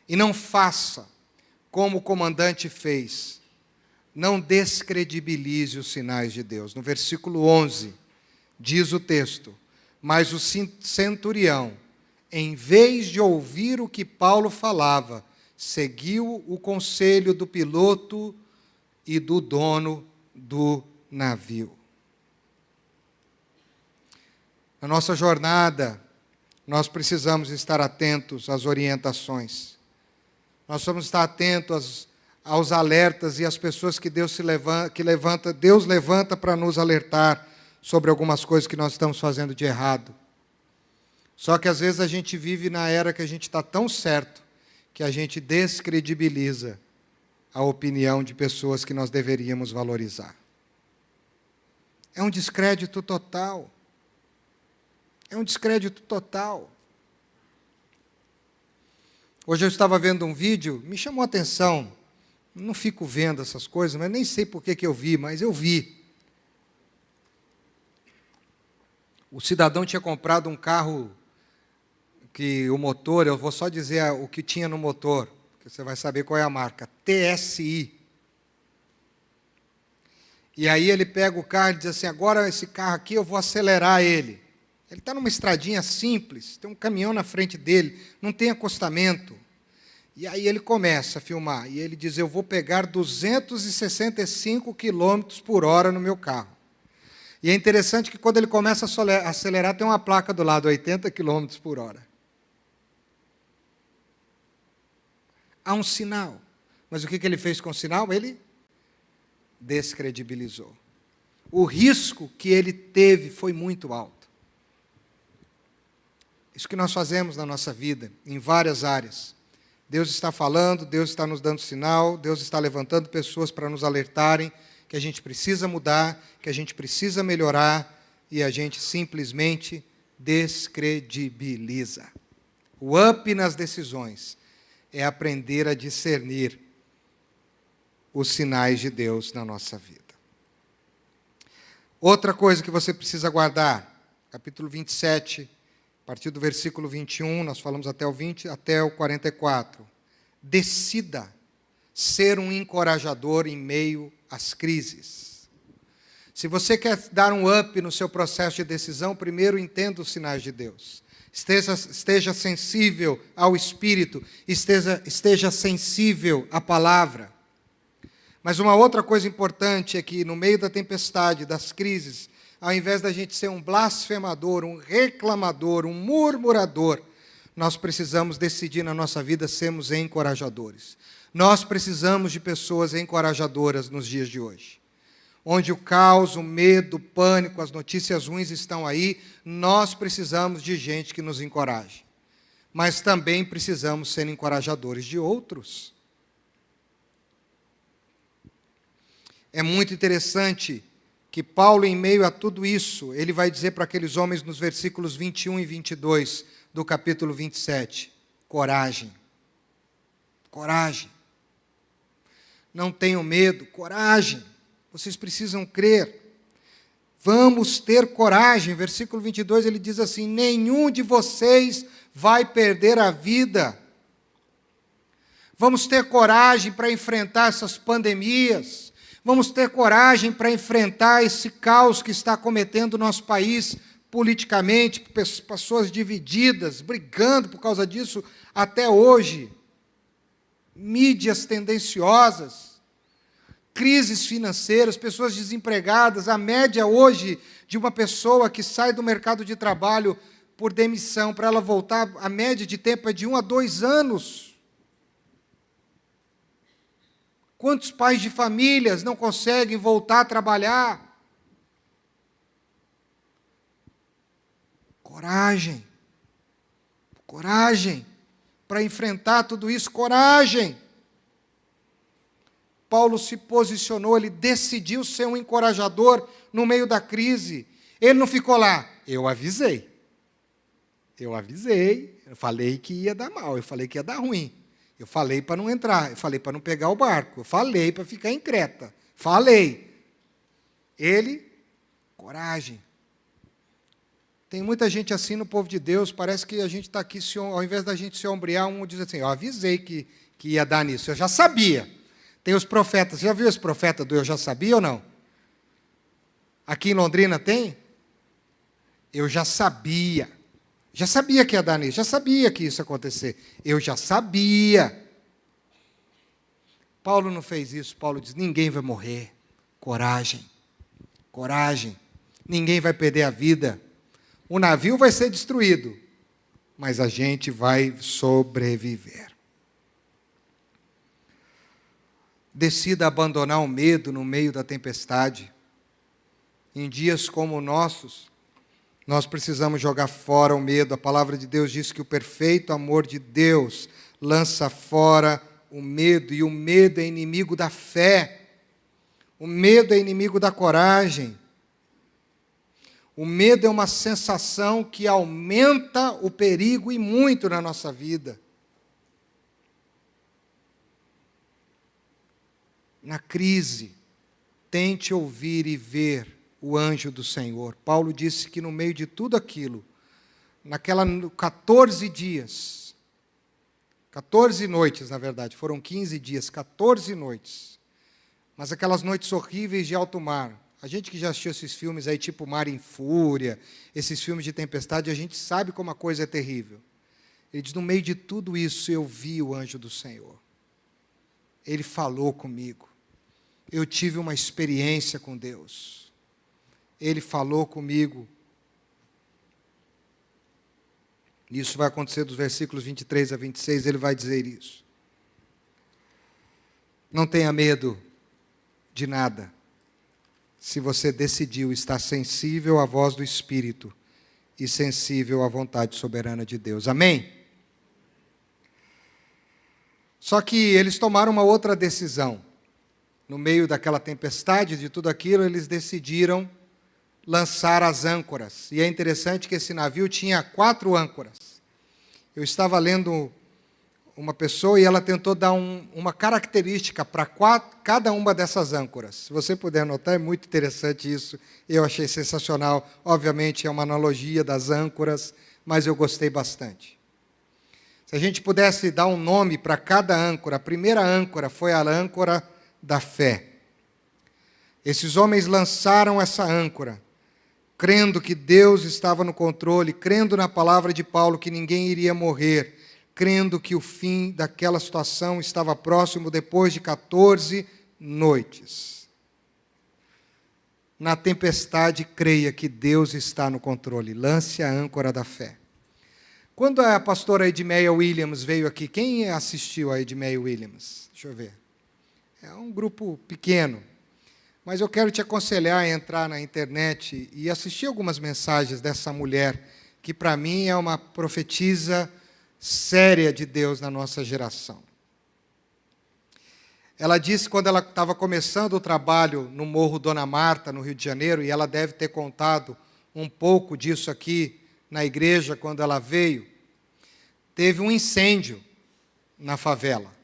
E não faça como o comandante fez. Não descredibilize os sinais de Deus. No versículo 11, diz o texto, mas o centurião, em vez de ouvir o que Paulo falava, seguiu o conselho do piloto e do dono do navio. Na nossa jornada, nós precisamos estar atentos às orientações. Nós vamos estar atentos aos alertas e às pessoas que Deus levanta para nos alertar sobre algumas coisas que nós estamos fazendo de errado. Só que às vezes a gente vive na era que a gente está tão certo que a gente descredibiliza a opinião de pessoas que nós deveríamos valorizar. É um descrédito total. É um descrédito total. Hoje eu estava vendo um vídeo, me chamou a atenção. Não fico vendo essas coisas, mas nem sei por que eu vi, mas eu vi. O cidadão tinha comprado um carro que o motor, eu vou só dizer o que tinha no motor, porque você vai saber qual é a marca, TSI. E aí ele pega o carro e diz assim, agora esse carro aqui eu vou acelerar ele. Ele está numa estradinha simples, tem um caminhão na frente dele, não tem acostamento. E aí ele começa a filmar, e ele diz, eu vou pegar 265 km por hora no meu carro. E é interessante que quando ele começa a acelerar, tem uma placa do lado, 80 km por hora. Há um sinal. Mas o que ele fez com o sinal? Ele descredibilizou. O risco que ele teve foi muito alto. Isso que nós fazemos na nossa vida, em várias áreas. Deus está falando, Deus está nos dando sinal, Deus está levantando pessoas para nos alertarem que a gente precisa mudar, que a gente precisa melhorar, e a gente simplesmente descredibiliza. O up nas decisões é aprender a discernir os sinais de Deus na nossa vida. Outra coisa que você precisa guardar, capítulo 27, a partir do versículo 21, nós falamos até o 20, até o 44. Decida ser um encorajador em meio às crises. Se você quer dar um up no seu processo de decisão, primeiro entenda os sinais de Deus. Esteja sensível ao Espírito, esteja sensível à palavra. Mas uma outra coisa importante é que no meio da tempestade, das crises, ao invés da gente ser um blasfemador, um reclamador, um murmurador, nós precisamos decidir na nossa vida sermos encorajadores. Nós precisamos de pessoas encorajadoras nos dias de hoje. Onde o caos, o medo, o pânico, as notícias ruins estão aí, nós precisamos de gente que nos encoraje. Mas também precisamos ser encorajadores de outros. É muito interessante que Paulo, em meio a tudo isso, ele vai dizer para aqueles homens nos versículos 21 e 22 do capítulo 27, coragem. Coragem. Não tenham medo, coragem. Vocês precisam crer. Vamos ter coragem. Versículo 22, ele diz assim: nenhum de vocês vai perder a vida. Vamos ter coragem para enfrentar essas pandemias. Vamos ter coragem para enfrentar esse caos que está acometendo o nosso país politicamente, pessoas divididas, brigando por causa disso até hoje. Mídias tendenciosas, crises financeiras, pessoas desempregadas. A média hoje de uma pessoa que sai do mercado de trabalho por demissão, para ela voltar, a média de tempo é de 1 a 2 anos. Quantos pais de famílias não conseguem voltar a trabalhar? Coragem. Coragem para enfrentar tudo isso, coragem. Paulo se posicionou, ele decidiu ser um encorajador no meio da crise. Ele não ficou lá, eu avisei, eu falei que ia dar mal, eu falei que ia dar ruim. Eu falei para não entrar, eu falei para não pegar o barco, eu falei para ficar em Creta, falei. Ele, coragem. Tem muita gente assim no povo de Deus, parece que a gente está aqui, ao invés da gente se ombrear, um diz assim, eu avisei que ia dar nisso, eu já sabia. Tem os profetas, já viu esse profeta do eu já sabia ou não? Aqui em Londrina tem? Eu já sabia que ia dar nisso, já sabia que isso ia acontecer, eu já sabia. Paulo não fez isso, Paulo diz, ninguém vai morrer, coragem, coragem, ninguém vai perder a vida, o navio vai ser destruído, mas a gente vai sobreviver. Decida abandonar o medo no meio da tempestade. Em dias como os nossos, nós precisamos jogar fora o medo. A palavra de Deus diz que o perfeito amor de Deus lança fora o medo, e o medo é inimigo da fé. O medo é inimigo da coragem. O medo é uma sensação que aumenta o perigo e muito na nossa vida. Na crise, tente ouvir e ver o anjo do Senhor. Paulo disse que no meio de tudo aquilo, 14 dias, 14 noites, na verdade, foram 15 dias, 14 noites, mas aquelas noites horríveis de alto mar. A gente que já assistiu esses filmes aí, tipo Mar em Fúria, esses filmes de tempestade, a gente sabe como a coisa é terrível. Ele diz, no meio de tudo isso, eu vi o anjo do Senhor. Ele falou comigo. Eu tive uma experiência com Deus. Ele falou comigo. Isso vai acontecer dos versículos 23 a 26, ele vai dizer isso. Não tenha medo de nada, se você decidiu estar sensível à voz do Espírito e sensível à vontade soberana de Deus. Amém? Só que eles tomaram uma outra decisão. No meio daquela tempestade, de tudo aquilo, eles decidiram lançar as âncoras. E é interessante que esse navio tinha 4 âncoras. Eu estava lendo uma pessoa e ela tentou dar uma característica para cada uma dessas âncoras. Se você puder notar, é muito interessante isso. Eu achei sensacional. Obviamente, é uma analogia das âncoras, mas eu gostei bastante. Se a gente pudesse dar um nome para cada âncora, a primeira âncora foi a âncora da fé. Esses homens lançaram essa âncora, crendo que Deus estava no controle, crendo na palavra de Paulo que ninguém iria morrer, crendo que o fim daquela situação estava próximo depois de 14 noites. Na tempestade, creia que Deus está no controle. Lance a âncora da fé. Quando a pastora Edmeia Williams veio aqui, quem assistiu a Edmeia Williams? Deixa eu ver. É um grupo pequeno. Mas eu quero te aconselhar a entrar na internet e assistir algumas mensagens dessa mulher, que para mim é uma profetisa séria de Deus na nossa geração. Ela disse, quando ela estava começando o trabalho no Morro Dona Marta, no Rio de Janeiro, e ela deve ter contado um pouco disso aqui na igreja, quando ela veio, teve um incêndio na favela.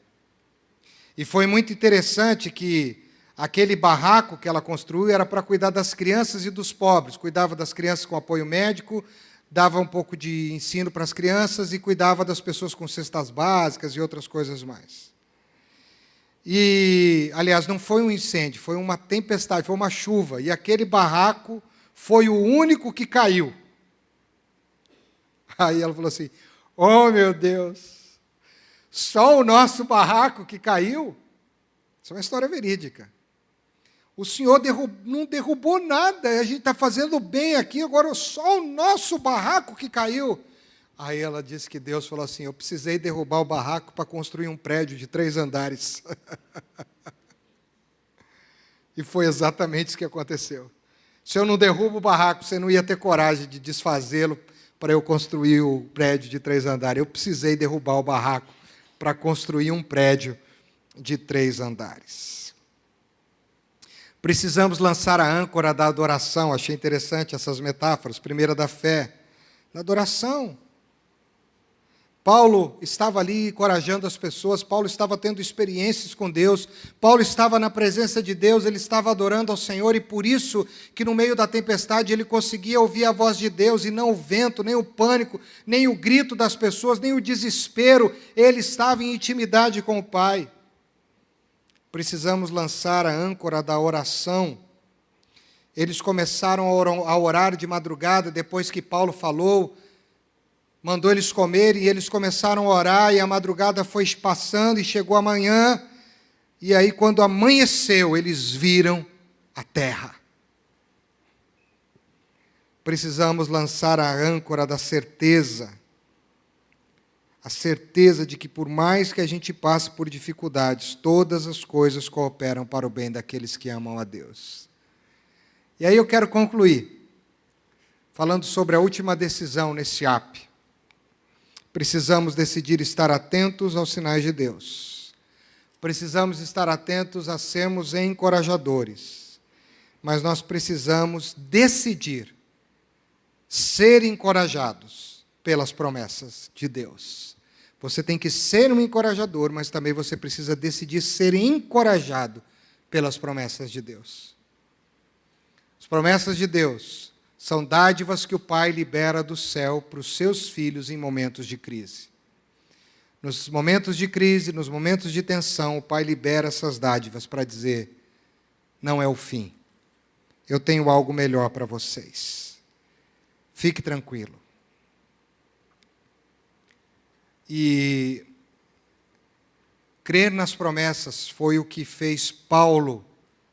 E foi muito interessante que aquele barraco que ela construiu era para cuidar das crianças e dos pobres. Cuidava das crianças com apoio médico, dava um pouco de ensino para as crianças e cuidava das pessoas com cestas básicas e outras coisas mais. E, aliás, não foi um incêndio, foi uma tempestade, foi uma chuva. E aquele barraco foi o único que caiu. Aí ela falou assim, oh meu Deus, só o nosso barraco que caiu? Isso é uma história verídica. O Senhor não derrubou nada, a gente está fazendo bem aqui, agora só o nosso barraco que caiu. Aí ela disse que Deus falou assim, eu precisei derrubar o barraco para construir um prédio de 3 andares. E foi exatamente isso que aconteceu. Se eu não derrubo o barraco, você não ia ter coragem de desfazê-lo para eu construir o prédio de 3 andares. Eu precisei derrubar o barraco para construir um prédio de 3 andares. Precisamos lançar a âncora da adoração. Achei interessante essas metáforas. Primeira da fé, na adoração. Paulo estava ali encorajando as pessoas, Paulo estava tendo experiências com Deus, Paulo estava na presença de Deus, ele estava adorando ao Senhor, e por isso que no meio da tempestade ele conseguia ouvir a voz de Deus, e não o vento, nem o pânico, nem o grito das pessoas, nem o desespero, ele estava em intimidade com o Pai. Precisamos lançar a âncora da oração. Eles começaram a orar de madrugada, depois que Paulo falou, mandou eles comer, e eles começaram a orar, e a madrugada foi passando, e chegou a manhã, e aí quando amanheceu, eles viram a terra. Precisamos lançar a âncora da certeza, a certeza de que por mais que a gente passe por dificuldades, todas as coisas cooperam para o bem daqueles que amam a Deus. E aí eu quero concluir, falando sobre a última decisão nesse app. Precisamos decidir estar atentos aos sinais de Deus. Precisamos estar atentos a sermos encorajadores. Mas nós precisamos decidir ser encorajados pelas promessas de Deus. Você tem que ser um encorajador, mas também você precisa decidir ser encorajado pelas promessas de Deus. As promessas de Deus são dádivas que o Pai libera do céu para os seus filhos em momentos de crise. Nos momentos de crise, nos momentos de tensão, o Pai libera essas dádivas para dizer, não é o fim. Eu tenho algo melhor para vocês. Fique tranquilo. E crer nas promessas foi o que fez Paulo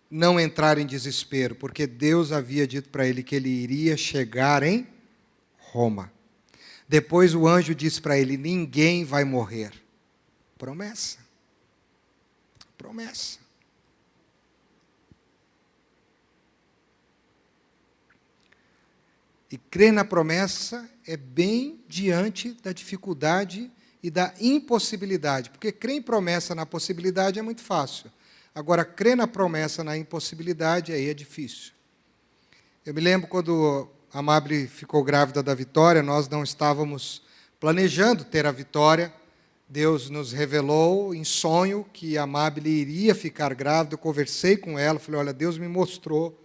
não entrar em desespero, porque Deus havia dito para ele que ele iria chegar em Roma. Depois o anjo disse para ele, ninguém vai morrer. Promessa. Promessa. E crer na promessa é bem diante da dificuldade e da impossibilidade, porque crer em promessa na possibilidade é muito fácil. Agora, crer na promessa, na impossibilidade, aí é difícil. Eu me lembro quando a Amable ficou grávida da Vitória, nós não estávamos planejando ter a Vitória. Deus nos revelou em sonho que a Amable iria ficar grávida. Eu conversei com ela, falei, olha, Deus me mostrou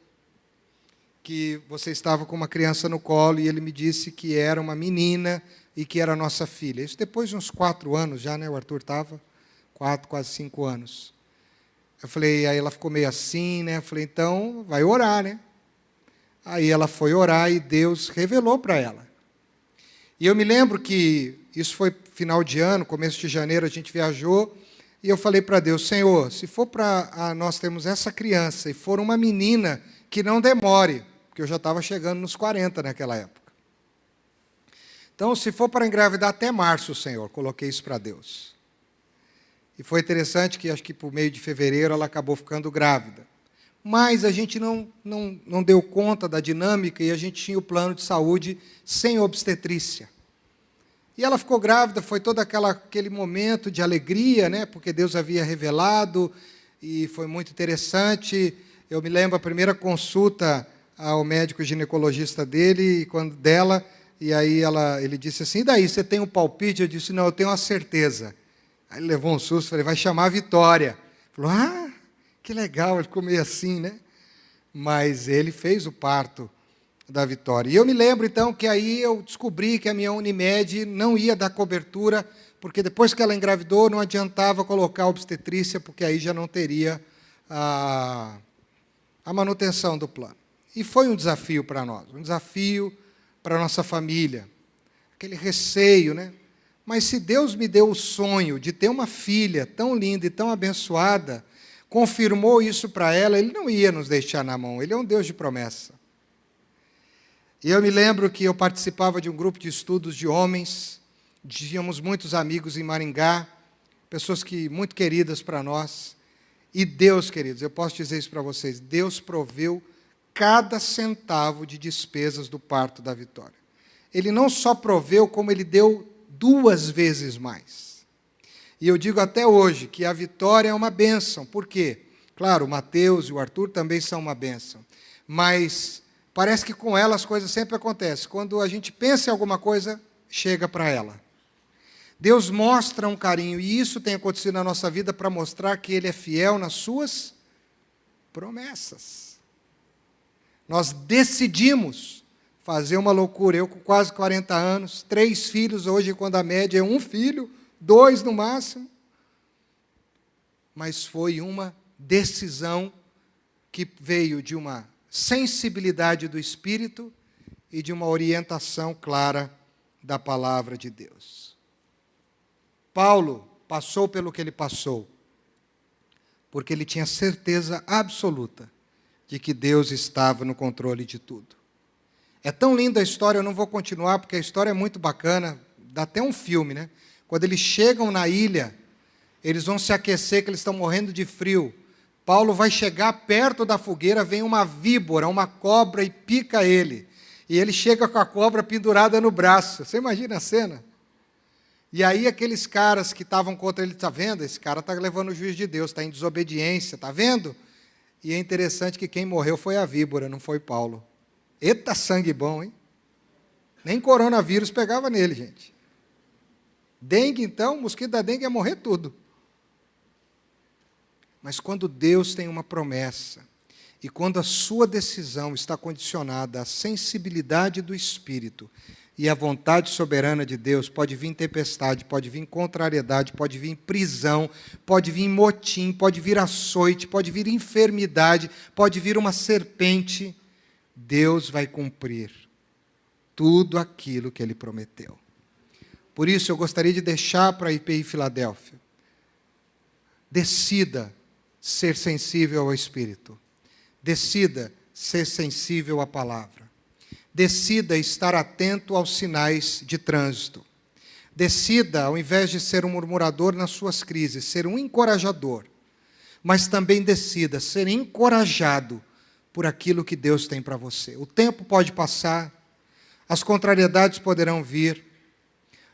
que você estava com uma criança no colo, e Ele me disse que era uma menina e que era nossa filha. Isso depois de uns 4 anos já, né? O Arthur estava 4, quase 5 anos. Eu falei, aí ela ficou meio assim, né? Eu falei, então, vai orar, né? Aí ela foi orar e Deus revelou para ela. E eu me lembro que isso foi final de ano, começo de janeiro, a gente viajou, E eu falei para Deus, Senhor, se for para nós termos essa criança e for uma menina, que não demore, porque eu já estava chegando nos 40 naquela época. Então, se for para engravidar até março, Senhor, coloquei isso para Deus. E foi interessante que, acho que por meio de fevereiro, ela acabou ficando grávida. Mas a gente não deu conta da dinâmica e a gente tinha o plano de saúde sem obstetrícia. E ela ficou grávida, foi todo aquele momento de alegria, né, porque Deus havia revelado, e foi muito interessante. Eu me lembro a primeira consulta ao médico ginecologista dele, e aí ele disse assim, e daí, você tem um palpite? Eu disse, não, eu tenho uma certeza. Aí ele levou um susto, falei, vai chamar a Vitória. Falou, que legal, ele ficou meio assim, né? Mas ele fez o parto da Vitória. E eu me lembro, então, que aí eu descobri que a minha Unimed não ia dar cobertura, porque depois que ela engravidou, não adiantava colocar a obstetrícia, porque aí já não teria a manutenção do plano. E foi um desafio para nós, um desafio para a nossa família, aquele receio, né? Mas se Deus me deu o sonho de ter uma filha tão linda e tão abençoada, confirmou isso para ela, Ele não ia nos deixar na mão, Ele é um Deus de promessa. E eu me lembro que eu participava de um grupo de estudos de homens, tínhamos muitos amigos em Maringá, pessoas muito queridas para nós, e Deus, queridos, eu posso dizer isso para vocês, Deus proveu cada centavo de despesas do parto da Vitória. Ele não só proveu, como Ele deu 2 vezes mais. E eu digo até hoje que a Vitória é uma bênção. Por quê? Claro, o Mateus e o Arthur também são uma bênção. Mas parece que com ela as coisas sempre acontecem. Quando a gente pensa em alguma coisa, chega para ela. Deus mostra um carinho, e isso tem acontecido na nossa vida para mostrar que Ele é fiel nas suas promessas. Nós decidimos fazer uma loucura. Eu com quase 40 anos, 3 filhos, hoje quando a média é 1 filho, 2 no máximo. Mas foi uma decisão que veio de uma sensibilidade do Espírito e de uma orientação clara da palavra de Deus. Paulo passou pelo que ele passou, porque ele tinha certeza absoluta de que Deus estava no controle de tudo. É tão linda a história, eu não vou continuar, porque a história é muito bacana, dá até um filme, né? Quando eles chegam na ilha, eles vão se aquecer, que eles estão morrendo de frio. Paulo vai chegar perto da fogueira, vem uma víbora, uma cobra, e pica ele. E ele chega com a cobra pendurada no braço. Você imagina a cena? E aí aqueles caras que estavam contra ele, está vendo? Esse cara está levando o juiz de Deus, está em desobediência, está vendo? E é interessante que quem morreu foi a víbora, não foi Paulo. Eita sangue bom, hein? Nem coronavírus pegava nele, gente. Dengue, então, o mosquito da dengue ia morrer tudo. Mas quando Deus tem uma promessa, e quando a sua decisão está condicionada à sensibilidade do Espírito e à vontade soberana de Deus, pode vir tempestade, pode vir contrariedade, pode vir prisão, pode vir motim, pode vir açoite, pode vir enfermidade, pode vir uma serpente, Deus vai cumprir tudo aquilo que Ele prometeu. Por isso, eu gostaria de deixar para a IPI Filadélfia. Decida ser sensível ao Espírito. Decida ser sensível à palavra. Decida estar atento aos sinais de trânsito. Decida, ao invés de ser um murmurador nas suas crises, ser um encorajador. Mas também decida ser encorajado por aquilo que Deus tem para você. O tempo pode passar, as contrariedades poderão vir,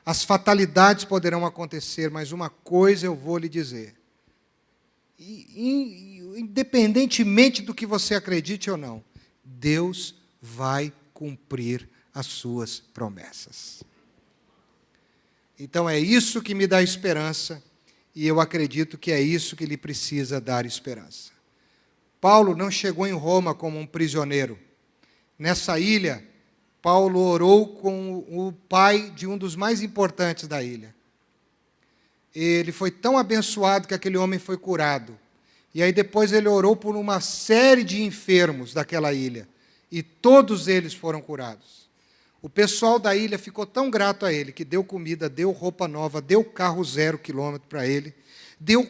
as fatalidades poderão acontecer, mas uma coisa eu vou lhe dizer. Independentemente do que você acredite ou não, Deus vai cumprir as suas promessas. Então é isso que me dá esperança, e eu acredito que é isso que lhe precisa dar esperança. Paulo não chegou em Roma como um prisioneiro. Nessa ilha, Paulo orou com o pai de um dos mais importantes da ilha. Ele foi tão abençoado que aquele homem foi curado. E aí depois ele orou por uma série de enfermos daquela ilha. E todos eles foram curados. O pessoal da ilha ficou tão grato a ele, que deu comida, deu roupa nova, deu carro 0 km para ele, deu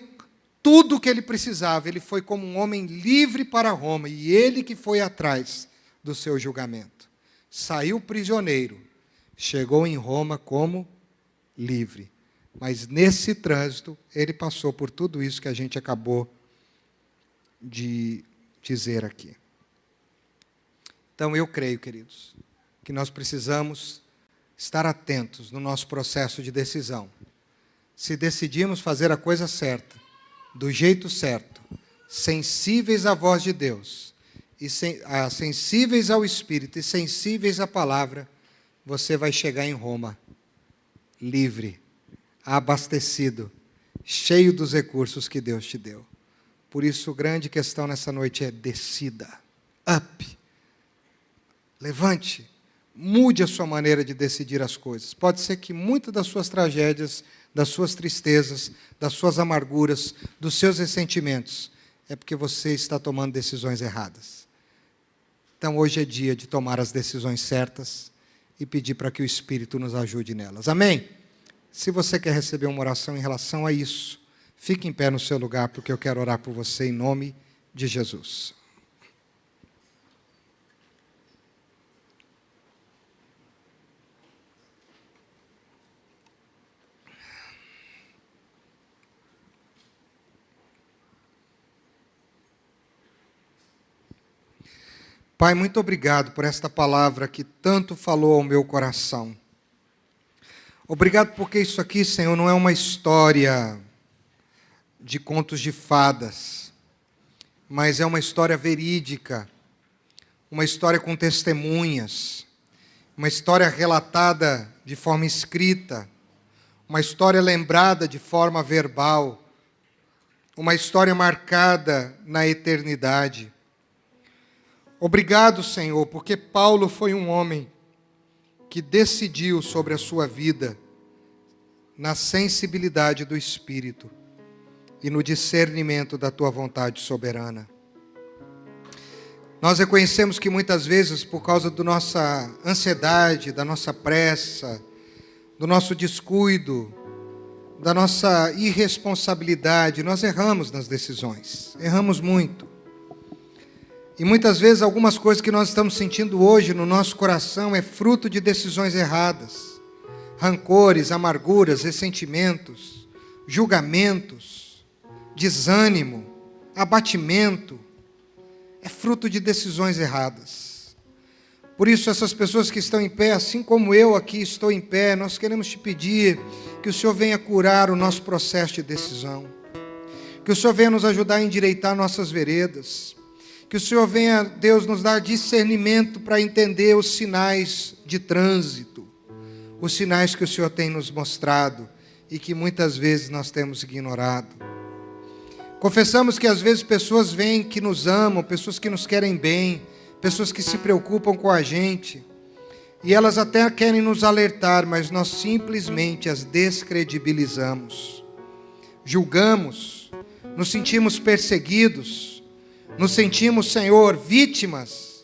tudo o que ele precisava. Ele foi como um homem livre para Roma, e ele que foi atrás do seu julgamento. Saiu prisioneiro, chegou em Roma como livre. Mas nesse trânsito, ele passou por tudo isso que a gente acabou de dizer aqui. Então, eu creio, queridos, que nós precisamos estar atentos no nosso processo de decisão. Se decidimos fazer a coisa certa, do jeito certo, sensíveis à voz de Deus, e sensíveis ao Espírito e sensíveis à palavra, você vai chegar em Roma livre, abastecido, cheio dos recursos que Deus te deu. Por isso, a grande questão nessa noite é decida, up, levante, mude a sua maneira de decidir as coisas. Pode ser que muitas das suas tragédias, das suas tristezas, das suas amarguras, dos seus ressentimentos, é porque você está tomando decisões erradas. Então, hoje é dia de tomar as decisões certas e pedir para que o Espírito nos ajude nelas. Amém? Se você quer receber uma oração em relação a isso, fique em pé no seu lugar, porque eu quero orar por você em nome de Jesus. Pai, muito obrigado por esta palavra que tanto falou ao meu coração. Obrigado porque isso aqui, Senhor, não é uma história de contos de fadas, mas é uma história verídica, uma história com testemunhas, uma história relatada de forma escrita, uma história lembrada de forma verbal, uma história marcada na eternidade. Obrigado, Senhor, porque Paulo foi um homem que decidiu sobre a sua vida na sensibilidade do Espírito e no discernimento da Tua vontade soberana. Nós reconhecemos que muitas vezes, por causa da nossa ansiedade, da nossa pressa, do nosso descuido, da nossa irresponsabilidade, nós erramos nas decisões, erramos muito. E muitas vezes algumas coisas que nós estamos sentindo hoje no nosso coração é fruto de decisões erradas. Rancores, amarguras, ressentimentos, julgamentos, desânimo, abatimento. É fruto de decisões erradas. Por isso, essas pessoas que estão em pé, assim como eu aqui estou em pé, nós queremos te pedir que o Senhor venha curar o nosso processo de decisão. Que o Senhor venha nos ajudar a endireitar nossas veredas. Que o Senhor venha, Deus, nos dar discernimento para entender os sinais de trânsito, os sinais que o Senhor tem nos mostrado e que muitas vezes nós temos ignorado. Confessamos que às vezes pessoas vêm que nos amam, pessoas que nos querem bem, pessoas que se preocupam com a gente, e elas até querem nos alertar, mas nós simplesmente as descredibilizamos. Julgamos, nos sentimos perseguidos, nos sentimos, Senhor, vítimas,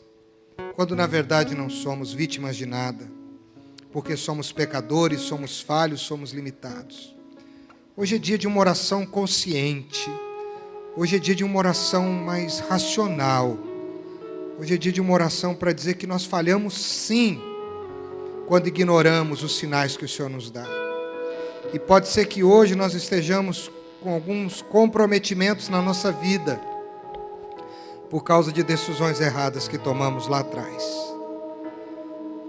quando na verdade não somos vítimas de nada, porque somos pecadores, somos falhos, somos limitados. Hoje é dia de uma oração consciente, hoje é dia de uma oração mais racional, hoje é dia de uma oração para dizer que nós falhamos sim, quando ignoramos os sinais que o Senhor nos dá. E pode ser que hoje nós estejamos com alguns comprometimentos na nossa vida, por causa de decisões erradas que tomamos lá atrás.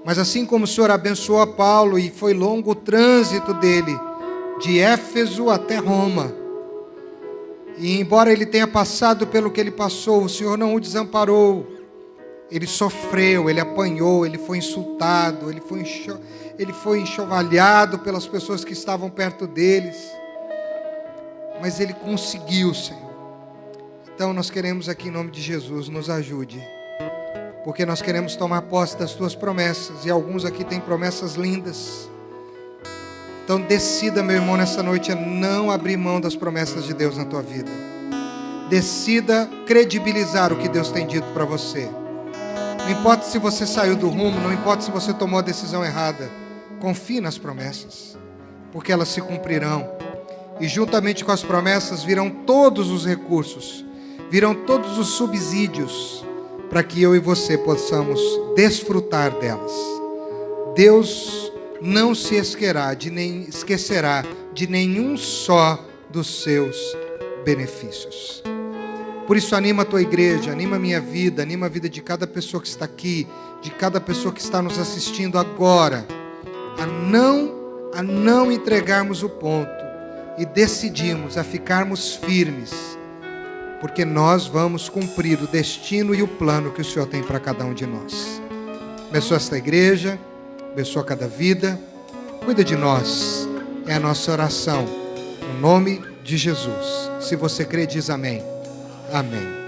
Mas assim como o Senhor abençoou a Paulo, e foi longo o trânsito dele, de Éfeso até Roma, e embora ele tenha passado pelo que ele passou, o Senhor não o desamparou. Ele sofreu, ele apanhou, ele foi insultado, ele foi enxovalhado pelas pessoas que estavam perto deles, mas ele conseguiu, Senhor. Então nós queremos aqui em nome de Jesus, nos ajude, porque nós queremos tomar posse das Tuas promessas, e alguns aqui têm promessas lindas. Então decida, meu irmão, nessa noite a não abrir mão das promessas de Deus na tua vida. Decida credibilizar o que Deus tem dito para você. Não importa se você saiu do rumo, não importa se você tomou a decisão errada, confie nas promessas, porque elas se cumprirão. E juntamente com as promessas virão todos os recursos, virão todos os subsídios, para que eu e você possamos desfrutar delas. Deus não se esquecerá de nenhum só dos seus benefícios. Por isso anima a tua igreja, anima a minha vida, anima a vida de cada pessoa que está aqui, de cada pessoa que está nos assistindo agora, a não entregarmos o ponto e decidirmos a ficarmos firmes, porque nós vamos cumprir o destino e o plano que o Senhor tem para cada um de nós. Abençoa esta igreja, abençoa cada vida, cuida de nós, é a nossa oração, no nome de Jesus. Se você crê, diz amém. Amém.